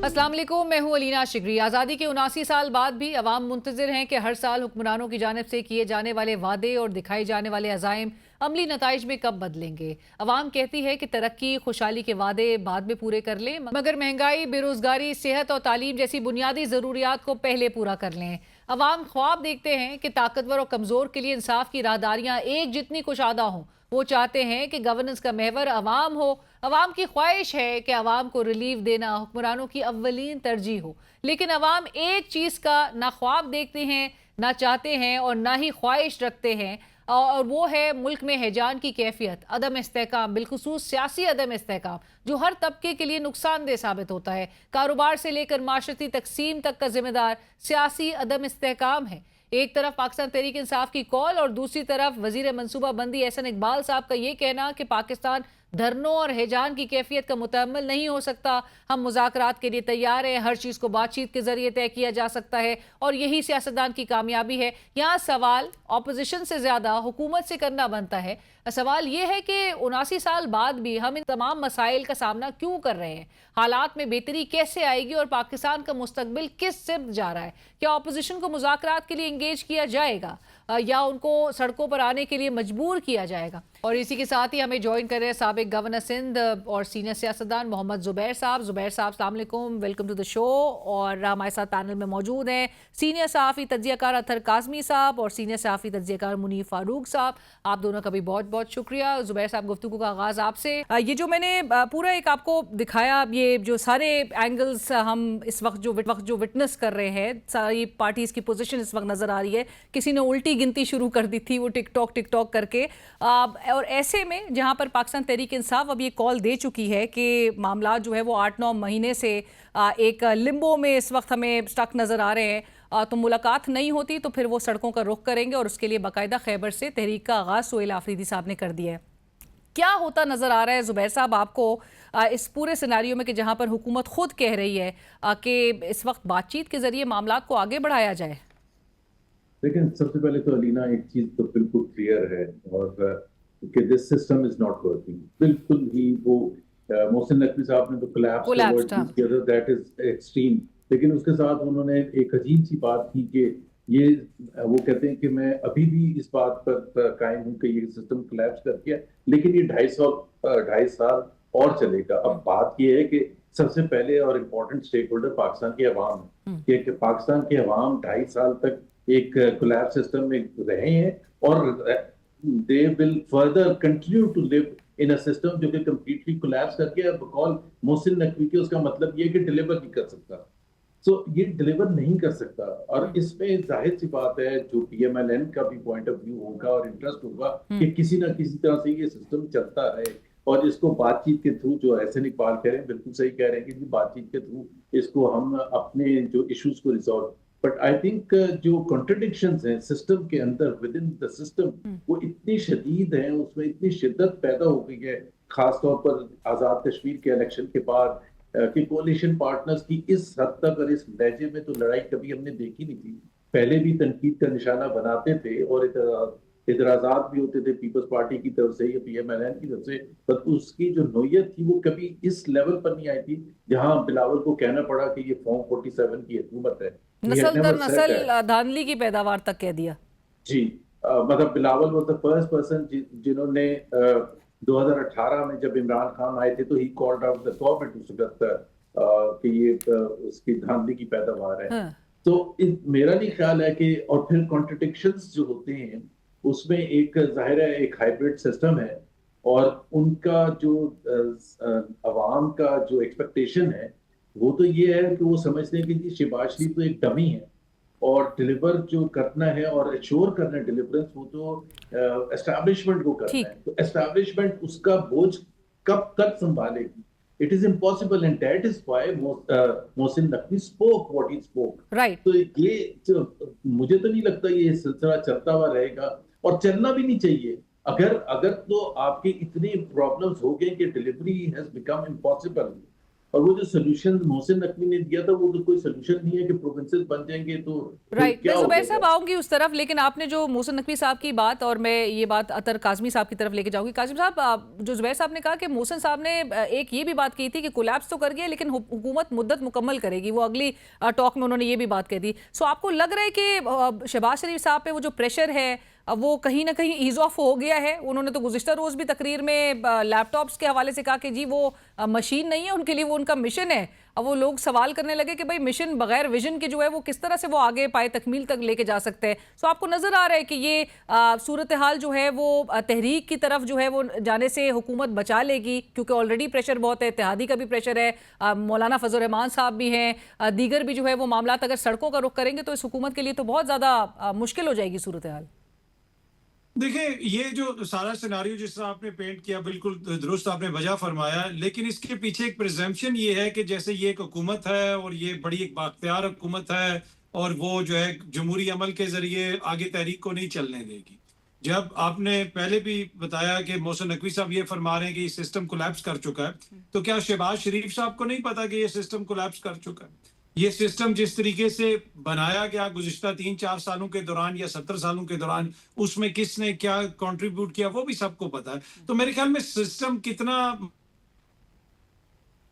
अस्सलाम वालेकुम, मैं हूं अलीना शिगरी। आज़ादी के 79 साल बाद भी अवाम मुंतज़िर हैं कि हर साल हुक्मरानों की जानिब से किए जाने वाले वादे और दिखाए जाने वाले अज़ाइम अमली नताइज में कब बदलेंगे। अवाम कहती है कि तरक्की खुशहाली के वादे बाद में पूरे कर लें, मगर महंगाई, बेरोजगारी, सेहत और तालीम जैसी बुनियादी ज़रूरियात को पहले पूरा कर लें। अवाम ख्वाब देखते हैं कि ताकतवर और कमज़ोर के लिए इंसाफ की राहदारियाँ एक जितनी कुशादा हों। वो चाहते हैं कि गवर्नेंस का महवर अवाम हो। अवाम की ख्वाहिश है कि अवाम को रिलीफ देना हुक्मरानों की अव्वलीन तरजीह हो। लेकिन अवाम एक चीज़ का ना ख्वाब देखते हैं, ना चाहते हैं और ना ही ख्वाहिश रखते हैं, और वो है मुल्क में हैजान की कैफियत, अदम इस्तेहकाम, बिलखुसूस सियासी अदम इस्तेहकाम, जो हर तबके के लिए नुकसानदेह साबित होता है। कारोबार से लेकर माशरती तकसीम तक का जिम्मेदार सियासी अदम इस्तेहकाम है। एक तरफ पाकिस्तान तहरीक इंसाफ की कॉल और दूसरी तरफ वजीर मनसूबा बंदी एहसन इकबाल साहब का ये कहना कि पाकिस्तान धरनों और हैजान की कैफियत का मुतहम्मिल नहीं हो सकता। हम मुज़ाकरात के लिए तैयार हैं, हर चीज़ को बातचीत के जरिए तय किया जा सकता है और यही सियासतदान की कामयाबी है। यहाँ सवाल अपोजिशन से ज़्यादा हुकूमत से करना बनता है। सवाल ये है कि 79 साल बाद भी हम इन तमाम मसाइल का सामना क्यों कर रहे हैं। हालात में बेहतरी कैसे आएगी और पाकिस्तान का मुस्तकबिल किस सिमत जा रहा है। क्या अपोजिशन को मुज़ाकरात के लिए इंगेज किया जाएगा या उनको सड़कों पर आने के लिए मजबूर किया जाएगा। और इसी के साथ ही हमें ज्वाइन कर रहे हैं साबिक गवर्नर सिंध और सीनियर सियासतदान मोहम्मद ज़ुबैर साहब। ज़ुबैर साहब अस्सलाम वालेकुम, वेलकम टू द शो। और हमारे साथ पैनल में मौजूद हैं सीनियर सहाफ़ी तज्ज़ियाकार अतहर काज़मी साहब और सीनियर सहाफ़ी तज्ज़ियाकार मुनीर फारूक साहब। आप दोनों का भी बहुत बहुत शुक्रिया। ज़ुबैर साहब, गुफ्तगू का आगाज़ आपसे। ये जो मैंने पूरा एक आपको दिखाया, ये जो सारे एंगल्स हम इस वक्त जो विटनेस कर रहे हैं, सारी पार्टीज़ की पोजीशन इस वक्त नज़र आ रही है। किसी ने उल्टी गिनती शुरू कर दी थी वो टिकटॉक करके, और ऐसे में जहां पर पाकिस्तान तहरीक इंसाफ अब ये कॉल दे चुकी है कि मामला जो है वो 8-9 महीने से एक लिम्बो में इस वक्त हमें स्टक नज़र आ रहे हैं, तो मुलाकात नहीं होती तो फिर वो सड़कों का रुख करेंगे और उसके लिए बाकायदा खैबर से तहरीक का आगाज़ सुहेल आफरीदी साहब ने कर दिया है। क्या होता नज़र आ रहा है ज़ुबैर साहब आपको इस पूरे सिनारियो में कि जहां पर हुकूमत खुद कह रही है कि इस वक्त बातचीत के ज़रिए मामला को आगे बढ़ाया जाए। लेकिन सबसे पहले तो अलीना एक चीज तो बिल्कुल क्लियर है और कि this system is not working. बिल्कुल ही वो मोहसिन नकवी साहब ने तो कोलैप्स का वर्ड यूज किया था, दैट इज एक्सट्रीम। लेकिन उसके साथ उन्होंने एक अजीब सी बात की कि ये वो कहते हैं कि मैं अभी भी इस बात पर कायम हूं कि ये सिस्टम कोलैप्स कर गया, लेकिन ये 2.5 साल और चलेगा। अब बात ये है कि सबसे पहले और इम्पोर्टेंट स्टेक होल्डर पाकिस्तान के अवाम है कि पाकिस्तान के अवाम 2.5 साल तक एक कोलैप्स सिस्टम में रहे हैं और they will further continue to live in a system जो कि कंप्लीटली कोलैप्स करके अब कॉल मोहसिन नकवी के उसका मतलब ये है कि डिलीवर नहीं कर सकता। ये डिलीवर नहीं कर सकता और इसमें जाहिर सी बात है जो पीएमएलएन का भी पॉइंट ऑफ व्यू होगा और इंटरेस्ट होगा कि किसी ना किसी तरह से ये सिस्टम चलता रहे और इसको बातचीत के थ्रू, जो एहसन इकबाल कह रहे हैं बिल्कुल सही कह रहे हैं कि बातचीत के थ्रू इसको हम अपने जो इश्यूज को रिजॉल्व। बट आई थिंक जो कॉन्ट्रडिक्शंस हैं सिस्टम के अंदर विद इन द सिस्टम वो इतनी शदीद हैं, उसमें इतनी शिद्दत पैदा हो गई है, खासतौर पर आज़ाद कश्मीर के इलेक्शन के बाद कि कोalition पार्टनर्स की इस हद तक और इस लहजे में तो लड़ाई कभी हमने देखी नहीं थी। पहले भी तनकीद का निशाना बनाते थे और इतराजात भी होते थे पीपल्स पार्टी की तरफ से या पीएमएलएन की तरफ से, पर उसकी जो नोयत थी वो कभी इस लेवल पर नहीं आई थी जहां बिलावल को कहना पड़ा कि ये फॉर्म 47 की हुकूमत है। नस्ल दर नस्ल धांधली की पैदावार तक कह दिया जी। मतलब Bilawal was the first person जिन्होंने 2018 में जब इमरान खान आए थे तो he called out the government उस वक्त कि ये उसकी धांधली की पैदावार है। हाँ। तो मेरा नहीं ख्याल है कि, और फिर कॉन्ट्रडिक्शंस जो होते हैं उसमें एक जाहिर है एक हाइब्रिड सिस्टम है और उनका जो अवाम का जो एक्सपेक्टेशन है वो तो ये है कि वो समझते हैं कि शहबाज शरीफ तो एक डमी है और डिलीवर जो करना है और एश्योर करना है डिलीवरेंस वो तो एस्टैब्लिशमेंट को करना है। तो एस्टैब्लिशमेंट उसका बोझ कब तक संभालेगी? It is impossible and that is why Mohsin Naqvi spoke what he spoke. Right. तो ये मुझे तो नहीं लगता ये सिलसिला चलता हुआ रहेगा और चलना भी नहीं चाहिए। अगर तो आपकी इतनी प्रॉब्लम्स हो गई कि डिलीवरी हैज बिकम इम्पॉसिबल اور وہ جو سولوشن محسن نقوی نے دیا تھا وہ تو کوئی سولوشن نہیں ہے کہ پروونسز بن جائیں گے تو رائٹ. کیا میں ہو زبیر جائے صاحب گا. آؤں گی اس طرف، لیکن آپ نے جو محسن نقوی صاحب کی بات، اور میں یہ بات اطہر کاظمی صاحب کی طرف لے کے جاؤں گی. کاظم صاحب، جو زبیر صاحب نے کہا کہ محسن صاحب نے ایک یہ بھی بات کی تھی کہ کولیپس تو کر گیا لیکن حکومت مدت مکمل کرے گی، وہ اگلی ٹاک میں انہوں نے یہ بھی بات کہہ دی. سو آپ کو لگ رہا ہے کہ شہباز شریف صاحب پہ وہ جو پریشر ہے وہ کہیں نہ کہیں ایز آف ہو گیا ہے؟ انہوں نے تو گزشتہ روز بھی تقریر میں لیپ ٹاپس کے حوالے سے کہا کہ جی وہ مشین نہیں ہے ان کے لیے، وہ ان کا مشن ہے. اب وہ لوگ سوال کرنے لگے کہ بھائی مشن بغیر ویژن کے جو ہے وہ کس طرح سے وہ آگے پائے تکمیل تک لے کے جا سکتے ہیں. سو آپ کو نظر آ رہا ہے کہ یہ صورتحال جو ہے وہ تحریک کی طرف جو ہے وہ جانے سے حکومت بچا لے گی، کیونکہ آلریڈی پریشر بہت ہے، اتحادی کا بھی پریشر ہے، مولانا فضل الرحمان صاحب بھی ہیں، دیگر بھی جو ہے وہ معاملات اگر سڑکوں کا رخ کریں گے تو اس حکومت کے لیے تو بہت زیادہ مشکل ہو جائے گی صورتحال. دیکھیں، یہ جو سارا سیناریو جس طرح آپ نے پینٹ کیا بالکل درست آپ نے وجہ فرمایا، لیکن اس کے پیچھے ایک پریزمپشن یہ ہے کہ جیسے یہ ایک حکومت ہے اور یہ بڑی ایک بااختیار حکومت ہے اور وہ جو ہے جمہوری عمل کے ذریعے آگے تحریک کو نہیں چلنے دے گی. جب آپ نے پہلے بھی بتایا کہ محسن نقوی صاحب یہ فرما رہے ہیں کہ یہ سسٹم کولیپس کر چکا ہے، تو کیا شہباز شریف صاحب کو نہیں پتا کہ یہ سسٹم کولیپس کر چکا ہے؟ یہ سسٹم جس طریقے سے بنایا گیا گزشتہ 3-4 سالوں کے دوران یا 70 سالوں کے دوران، اس میں کس نے کیا کنٹریبیوٹ کیا وہ بھی سب کو پتا ہے. تو میرے خیال میں سسٹم کتنا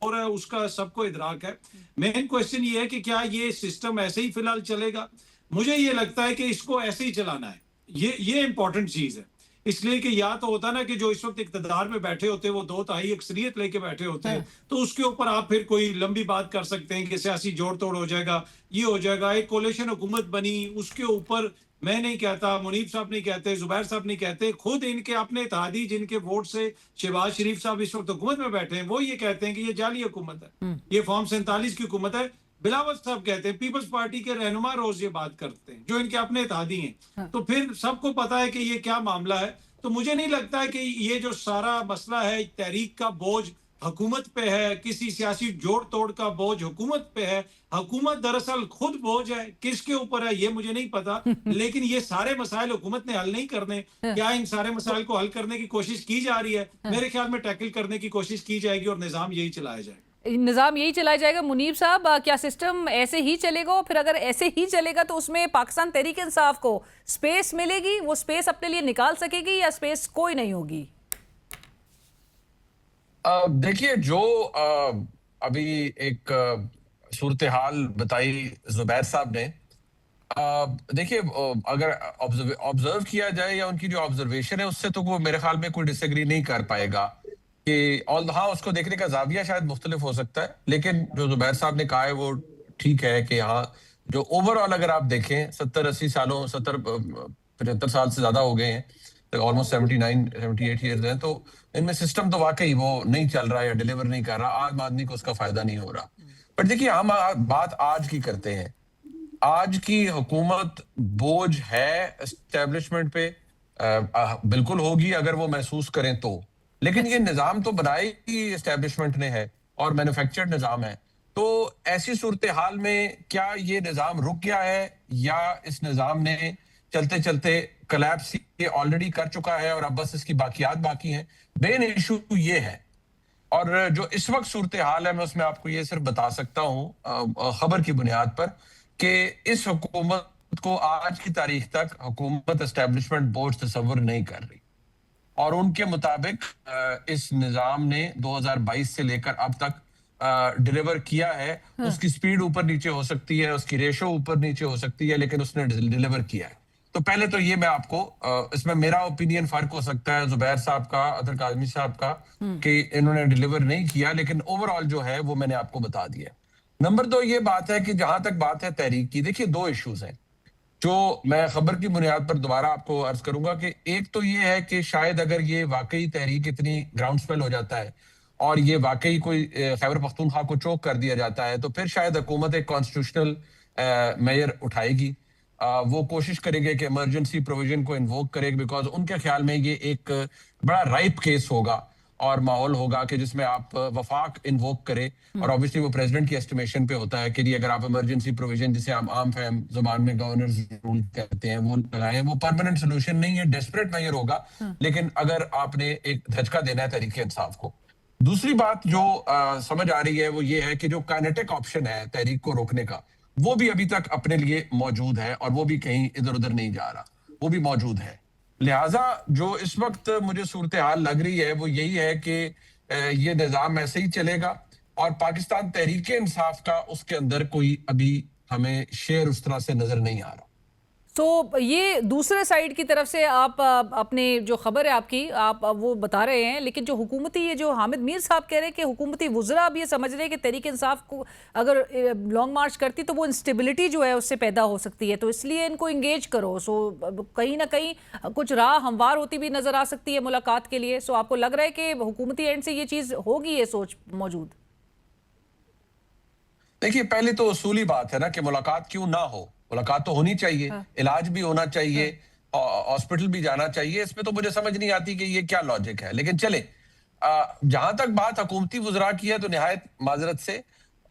ہو رہا ہے اس کا سب کو ادراک ہے. مین کوشچن یہ ہے کہ کیا یہ سسٹم ایسے ہی فی الحال چلے گا؟ مجھے یہ لگتا ہے کہ اس کو ایسے ہی چلانا ہے. یہ امپورٹنٹ چیز ہے، اس لیے کہ یا تو ہوتا نا کہ جو اس وقت اقتدار میں بیٹھے ہوتے وہ 2/3 اکثریت لے کے بیٹھے ہوتے ہیں، تو اس کے اوپر آپ پھر کوئی لمبی بات کر سکتے ہیں کہ سیاسی جوڑ توڑ ہو جائے گا، یہ ہو جائے گا. ایک کولیشن حکومت بنی، اس کے اوپر میں نہیں کہتا، منیب صاحب نہیں کہتے، زبیر صاحب نہیں کہتے، خود ان کے اپنے اتحادی جن کے ووٹ سے شہباز شریف صاحب اس وقت حکومت میں بیٹھے ہیں وہ یہ کہتے ہیں کہ یہ جعلی حکومت ہے، یہ فارم 47 کی حکومت ہے. بلاول صاحب کہتے ہیں، پیپلز پارٹی کے رہنما روز یہ بات کرتے ہیں جو ان کے اپنے اتحادی ہیں. تو پھر سب کو پتا ہے کہ یہ کیا معاملہ ہے. تو مجھے نہیں لگتا ہے کہ یہ جو سارا مسئلہ ہے تحریک کا بوجھ حکومت پہ ہے، کسی سیاسی جوڑ توڑ کا بوجھ حکومت پہ ہے. حکومت دراصل خود بوجھ ہے، کس کے اوپر ہے یہ مجھے نہیں پتا، لیکن یہ سارے مسائل حکومت نے حل نہیں کرنے. کیا ان سارے مسائل کو حل کرنے کی کوشش کی جا رہی ہے؟ میرے خیال میں ٹیکل کرنے کی کوشش کی جائے گی اور نظام یہی چلایا جائے گا. نظام یہی چلایا جائے گا. منیب صاحب، کیا سسٹم ایسے ہی چلے گا؟ پھر اگر ایسے ہی چلے گا تو اس میں پاکستان تحریک انصاف کو سپیس ملے گی؟ وہ سپیس اپنے لیے نکال سکے گی یا سپیس کوئی نہیں ہوگی؟ دیکھیے، جو ابھی ایک صورتحال بتائی زبیر صاحب نے، دیکھیے اگر آبزرو کیا جائے یا ان کی جو آبزرویشن ہے اس سے تو وہ میرے خیال میں کوئی ڈس ایگری نہیں کر پائے گا کہ ہاں اس کو دیکھنے کا زاویہ شاید مختلف ہو سکتا ہے، لیکن جو زبیر صاحب نے کہا ہے وہ ٹھیک ہے کہ ہاں جو اوور آل اگر آپ دیکھیں 70-80 سالوں 75 سال سے زیادہ ہو گئے ہیں، آلموسٹ 79-78 ایئرز ہیں، تو ان میں سسٹم تو واقعی وہ نہیں چل رہا یا ڈیلیور نہیں کر رہا، عام آدمی کو اس کا فائدہ نہیں ہو رہا. بٹ دیکھیے ہم بات آج کی کرتے ہیں. آج کی حکومت بوجھ ہے اسٹیبلشمنٹ پہ، بالکل ہوگی اگر وہ محسوس کریں تو، لیکن یہ نظام تو بنائی ہی اسٹیبلشمنٹ نے ہے اور مینوفیکچرڈ نظام ہے. تو ایسی صورتحال میں کیا یہ نظام رک گیا ہے یا اس نظام نے چلتے چلتے کلیپس یہ آلریڈی کر چکا ہے اور اب بس اس کی باقیات باقی ہیں؟ مین ایشو یہ ہے. اور جو اس وقت صورتحال ہے میں اس میں آپ کو یہ صرف بتا سکتا ہوں خبر کی بنیاد پر کہ اس حکومت کو آج کی تاریخ تک حکومت اسٹیبلشمنٹ بوجھ تصور نہیں کر رہی، اور ان کے مطابق اس نظام نے 2022 سے لے کر اب تک ڈیلیور کیا ہے. اس کی سپیڈ اوپر نیچے ہو سکتی ہے، اس کی ریشو اوپر نیچے ہو سکتی ہے، لیکن اس نے ڈیلیور کیا ہے. تو پہلے تو یہ میں آپ کو اس میں میرا اوپینین فرق ہو سکتا ہے زبیر صاحب کا، اطہر کاظمی صاحب کا، کہ انہوں نے ڈیلیور نہیں کیا، لیکن اوور آل جو ہے وہ میں نے آپ کو بتا دیا. نمبر 2 یہ بات ہے کہ جہاں تک بات ہے تحریک کی، دیکھیے 2 ایشوز ہیں جو میں خبر کی بنیاد پر دوبارہ آپ کو عرض کروں گا. کہ ایک تو یہ ہے کہ شاید اگر یہ واقعی تحریک اتنی گراؤنڈ سپیل ہو جاتا ہے اور یہ واقعی کوئی خیبر پختونخوا کو چوک کر دیا جاتا ہے، تو پھر شاید حکومت ایک کانسٹیٹیوشنل میئر اٹھائے گی. وہ کوشش کرے گے کہ ایمرجنسی پروویژن کو انووک کرے، بیکاز ان کے خیال میں یہ ایک بڑا رائپ کیس ہوگا اور ماحول ہوگا کہ جس میں آپ وفاق انووک کرے. اور obviously وہ پریزیڈنٹ کی اسٹیمیشن پہ ہوتا ہے کہ اگر آپ ایمرجنسی پروویژن جسے ہم عام فہم زبان میں گورنرز رول کہتے ہیں وہ لگائیں، وہ پرماننٹ سولوشن نہیں ہے، ڈیسپریٹ میئر ہوگا. لیکن اگر آپ نے ایک دھچکا دینا ہے تحریک انصاف کو दूसरी बात जो समझ आ रही है वो ये है कि जो काइनेटिक ऑप्शन है तहरीक को रोकने का, वो भी अभी तक अपने लिए मौजूद है और वो भी कहीं इधर उधर नहीं जा रहा, वो भी मौजूद है। लिहाजा जो इस वक्त मुझे सूरत हाल लग रही है वो यही है कि ये निज़ाम ऐसे ही चलेगा और पाकिस्तान तहरीक इंसाफ का उसके अंदर कोई अभी हमें शेयर उस तरह से नजर नहीं आ रहा। तो ये दूसरे साइड की तरफ से आप अपने जो खबर है आपकी आप वो बता रहे हैं, लेकिन जो हुकूमती ये जो हामिद मीर साहब कह रहे हैं कि हुकूमती वुज़रा अब ये समझ रहे हैं कि तहरीक इंसाफ को अगर लॉन्ग मार्च करती तो वो इंस्टेबिलिटी जो है उससे पैदा हो सकती है, तो इसलिए इनको इंगेज करो। सो कहीं ना कहीं कुछ राह हमवार होती भी नज़र आ सकती है मुलाकात के लिए। सो आपको लग रहा है कि हुकूमती एंड से ये चीज़ होगी, ये सोच मौजूद? देखिए, पहले तो उसूली बात है ना कि मुलाकात क्यों ना हो, मुलाकात तो होनी चाहिए। हाँ। इलाज भी होना चाहिए, हॉस्पिटल भी जाना चाहिए। इसमें तो मुझे समझ नहीं आती कि ये क्या लॉजिक है, लेकिन चले। जहां तक बात हुकूमती वुज़रा की है तो निहायत माजरत से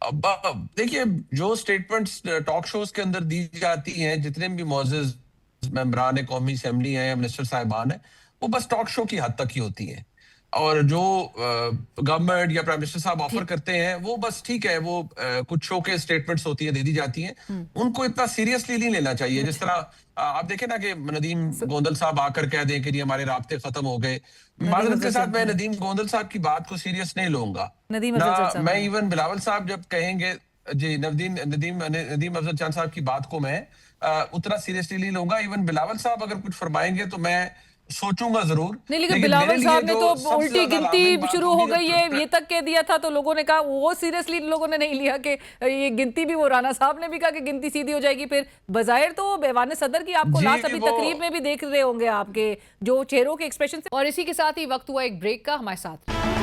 देखिए, जो स्टेटमेंट्स टॉक शोज के अंदर दी जाती हैं, जितने भी मोअज़्ज़ज़ मेंबरान कौमी असेंबली हैं या मिनिस्टर साहिबान हैं, वो बस टॉक शो की हद तक ही होती हैं। और जो गवर्नमेंट या प्राइम मिनिस्टर साहब ऑफर करते हैं वो बस ठीक है, वो कुछ शो के स्टेटमेंट्स होती है, दे दी जाती हैं। उनको इतना सीरियसली नहीं लेना चाहिए। जिस तरह आप देखें ना कि नदीम गोंदल साहब आकर कह दें कि जी हमारे राब्ते खत्म हो गए। माजरत के साथ मैं नदीम गोंदल साहब की बात को सीरियस नहीं लूंगा ना। मैं इवन बिलावल साहब जब कहेंगे जी नदीम अफजल चांद साहब की बात को मैं उतना सीरियसली नहीं लूंगा। इवन बिलावल साहब अगर कुछ फरमाएंगे तो मैं सोचूंगा जरूर। नहीं, लेकिन बिलावल साहब ने तो उल्टी गिनती शुरू हो गई है ये तक कह दिया था, तो लोगों ने कहा वो सीरियसली लोगों ने नहीं लिया कि ये गिनती भी, वो राना साहब ने भी कहा कि गिनती सीधी हो जाएगी। फिर बजायर तो ऐवान सदर की आपको लास्ट अभी तकरीब में भी देख रहे होंगे आपके जो चेहरों के एक्सप्रेशन। और इसी के साथ ही वक्त हुआ एक ब्रेक का, हमारे साथ